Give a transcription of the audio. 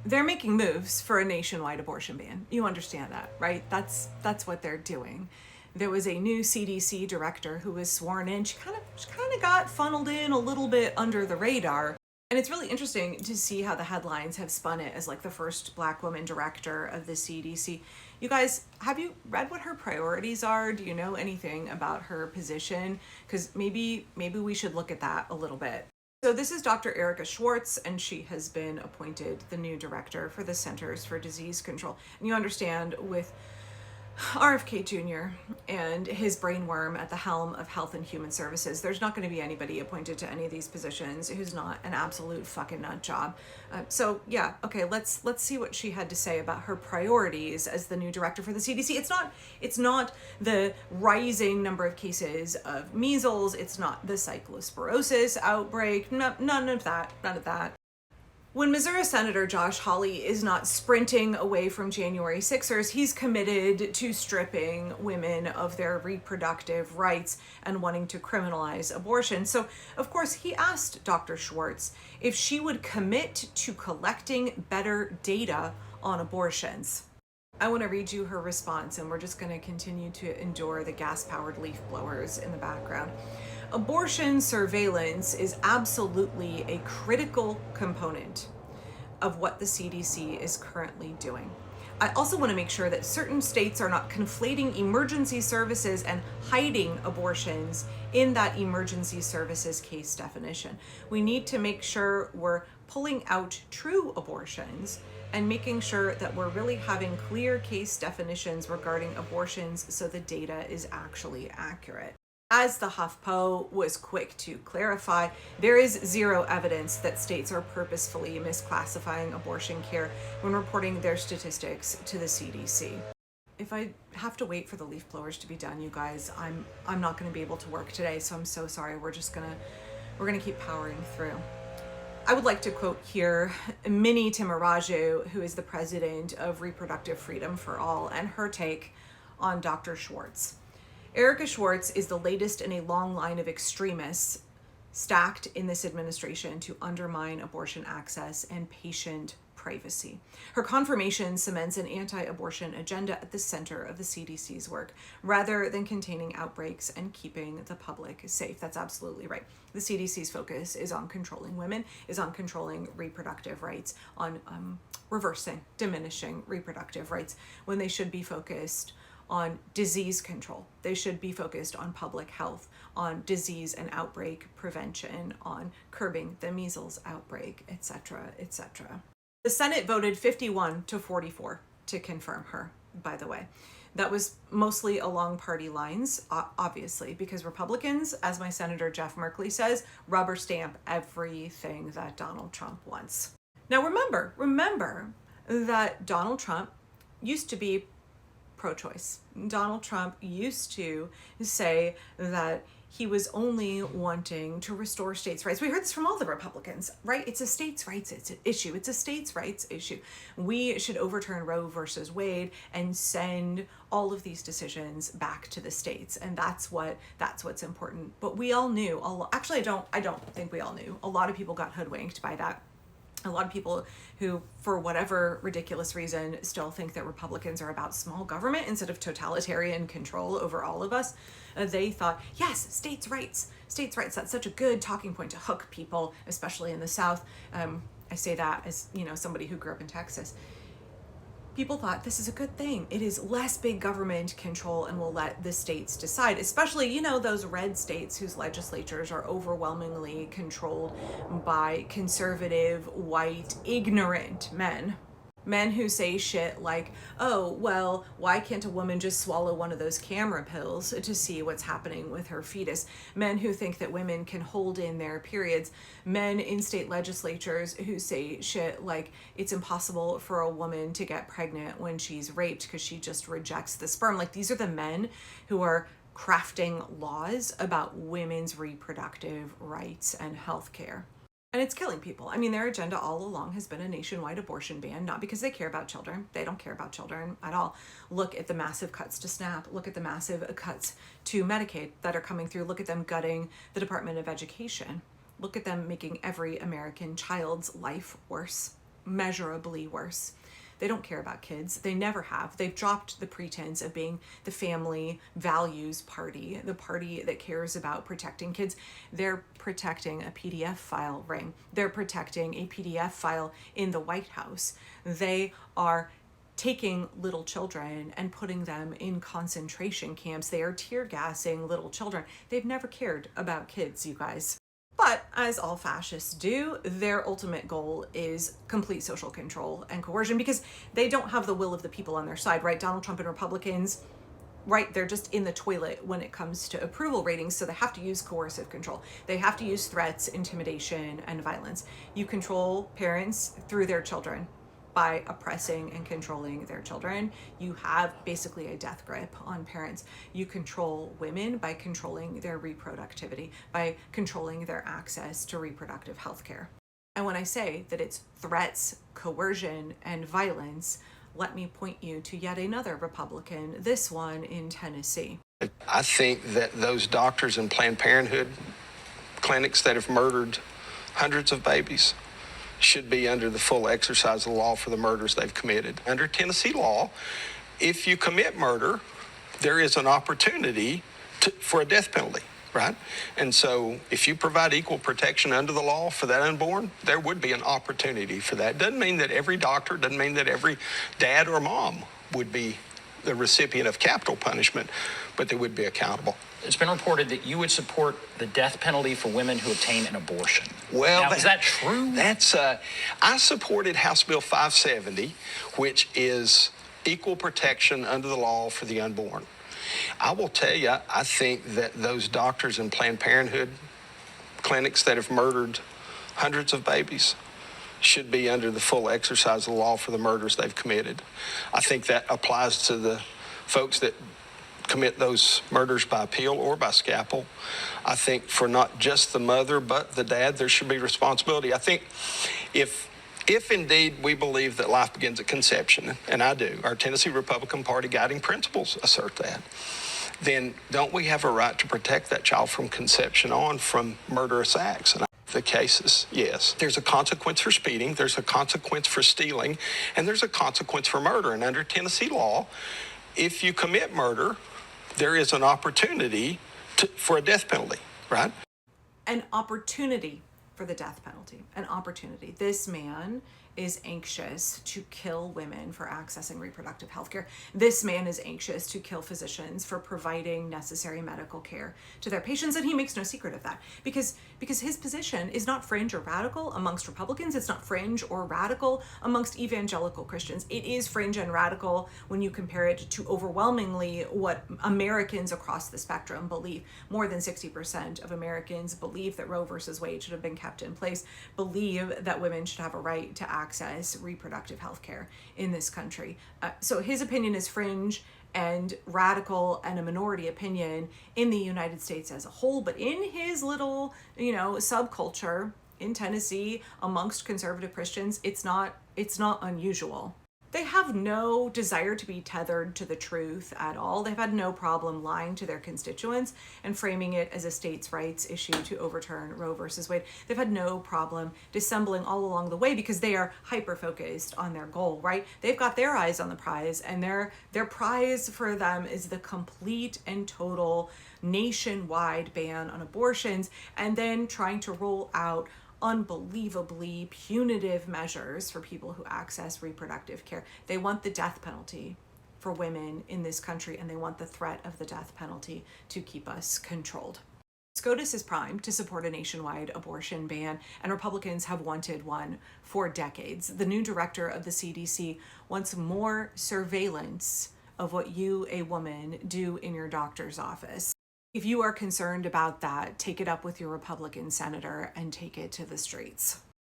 they're making moves for a nationwide abortion ban. You understand that, right? That's what they're doing. There was a new CDC director who was sworn in. She kind of got funneled in a little bit under the radar. And it's really interesting to see how the headlines have spun it as like the first Black woman director of the CDC. You guys, have you read what her priorities are? Do you know anything about her position? Because maybe we should look at that a little bit. So this is Dr. Erica Schwartz, and she has been appointed the new director for the Centers for Disease Control. And you understand, with RFK Jr. and his brainworm at the helm of Health and Human Services, there's not going to be anybody appointed to any of these positions who's not an absolute fucking nut job. So yeah, okay, let's see what she had to say about her priorities as the new director for the CDC. It's not the rising number of cases of measles. It's not the cyclosporosis outbreak. None of that. When Missouri Senator Josh Hawley is not sprinting away from January 6ers, he's committed to stripping women of their reproductive rights and wanting to criminalize abortion. So, of course, he asked Dr. Schwartz if she would commit to collecting better data on abortions. I want to read you her response, and we're just going to continue to endure the gas-powered leaf blowers in the background. Abortion surveillance is absolutely a critical component of what the CDC is currently doing. I also want to make sure that certain states are not conflating emergency services and hiding abortions in that emergency services case definition. We need to make sure we're pulling out true abortions and making sure that we're really having clear case definitions regarding abortions so the data is actually accurate. As the HuffPo was quick to clarify, there is zero evidence that states are purposefully misclassifying abortion care when reporting their statistics to the CDC. If I have to wait for the leaf blowers to be done, you guys, I'm not going to be able to work today, so I'm so sorry. We're gonna keep powering through. I would like to quote here Minnie Timaraju, who is the president of Reproductive Freedom for All, and her take on Dr. Schwartz. Erica Schwartz is the latest in a long line of extremists stacked in this administration to undermine abortion access and patient privacy. Her confirmation cements an anti-abortion agenda at the center of the CDC's work, rather than containing outbreaks and keeping the public safe. That's absolutely right. The CDC's focus is on controlling women, is on controlling reproductive rights, on diminishing reproductive rights, when they should be focused on disease control. They should be focused on public health, on disease and outbreak prevention, on curbing the measles outbreak, etc., etc. The Senate voted 51-44 to confirm her, by the way. That was mostly along party lines, obviously, because Republicans, as my Senator Jeff Merkley says, rubber stamp everything that Donald Trump wants. Now remember that Donald Trump used to be pro-choice. Donald Trump used to say that he was only wanting to restore states' rights. We heard this from all the Republicans, right? It's a states' rights issue. It's a states' rights issue. We should overturn Roe versus Wade and send all of these decisions back to the states. And that's what's important. But we all knew, actually, I don't think we all knew. A lot of people got hoodwinked by that. A lot of people who, for whatever ridiculous reason, still think that Republicans are about small government instead of totalitarian control over all of us. They thought, yes, states' rights. That's such a good talking point to hook people, especially in the South. I say that as, somebody who grew up in Texas. People thought this is a good thing. It is less big government control and will let the states decide, especially, those red states whose legislatures are overwhelmingly controlled by conservative, white, ignorant men. Men who say shit like, oh, well, why can't a woman just swallow one of those camera pills to see what's happening with her fetus? Men who think that women can hold in their periods. Men in state legislatures who say shit like it's impossible for a woman to get pregnant when she's raped because she just rejects the sperm. Like, these are the men who are crafting laws about women's reproductive rights and health care. And it's killing people. I mean, their agenda all along has been a nationwide abortion ban, not because they care about children. They don't care about children at all. Look at the massive cuts to SNAP. Look at the massive cuts to Medicaid that are coming through. Look at them gutting the Department of Education. Look at them making every American child's life worse. immeasurably worse. They don't care about kids. They never have. They've dropped the pretense of being the family values party, the party that cares about protecting kids. They're protecting a PDF file ring. They're protecting a PDF file in the White House. They are taking little children and putting them in concentration camps. They are tear gassing little children. They've never cared about kids, you guys. But as all fascists do, their ultimate goal is complete social control and coercion, because they don't have the will of the people on their side, right? Donald Trump and Republicans, right, they're just in the toilet when it comes to approval ratings, so they have to use coercive control. They have to use threats, intimidation, and violence. You control parents through their children by oppressing and controlling their children. You have basically a death grip on parents. You control women by controlling their reproductivity, by controlling their access to reproductive health care. And when I say that it's threats, coercion, and violence, let me point you to yet another Republican, this one in Tennessee. I think that those doctors in Planned Parenthood clinics that have murdered hundreds of babies should be under the full exercise of the law for the murders they've committed. Under Tennessee law, if you commit murder, there is an opportunity for a death penalty, right? And so if you provide equal protection under the law for that unborn, there would be an opportunity for that. Doesn't mean that every doctor, doesn't mean that every dad or mom would be the recipient of capital punishment, but they would be accountable. It's been reported that you would support the death penalty for women who obtain an abortion. Well, now, is that true? That's I supported House Bill 570, which is equal protection under the law for the unborn. I will tell you, I think that those doctors in Planned Parenthood clinics that have murdered hundreds of babies should be under the full exercise of the law for the murders they've committed. I think that applies to the folks that commit those murders by appeal or by scalpel. I think for not just the mother, but the dad, there should be responsibility. I think if indeed we believe that life begins at conception, and I do, our Tennessee Republican Party guiding principles assert that, then don't we have a right to protect that child from conception on from murderous acts? And the cases, yes. There's a consequence for speeding, there's a consequence for stealing, and there's a consequence for murder. And under Tennessee law, if you commit murder, there is an opportunity for a death penalty, right? An opportunity for the death penalty, an opportunity. This man is anxious to kill women for accessing reproductive health care. This man is anxious to kill physicians for providing necessary medical care to their patients, and he makes no secret of that, because his position is not fringe or radical amongst Republicans. It's not fringe or radical amongst evangelical Christians. It is fringe and radical when you compare it to overwhelmingly what Americans across the spectrum believe. More than 60% of Americans believe that Roe versus Wade should have been kept in place, believe that women should have a right to access reproductive health care in this country. So his opinion is fringe and radical and a minority opinion in the United States as a whole, but in his little, subculture in Tennessee amongst conservative Christians, it's not unusual. They have no desire to be tethered to the truth at all. They've had no problem lying to their constituents and framing it as a states' rights issue to overturn Roe versus Wade. They've had no problem dissembling all along the way because they are hyper-focused on their goal, right? They've got their eyes on the prize, and their prize for them is the complete and total nationwide ban on abortions, and then trying to roll out unbelievably punitive measures for people who access reproductive care. They want the death penalty for women in this country, and they want the threat of the death penalty to keep us controlled. SCOTUS is primed to support a nationwide abortion ban, and Republicans have wanted one for decades. The new director of the CDC wants more surveillance of what you, a woman, do in your doctor's office. If you are concerned about that, take it up with your Republican senator and take it to the streets.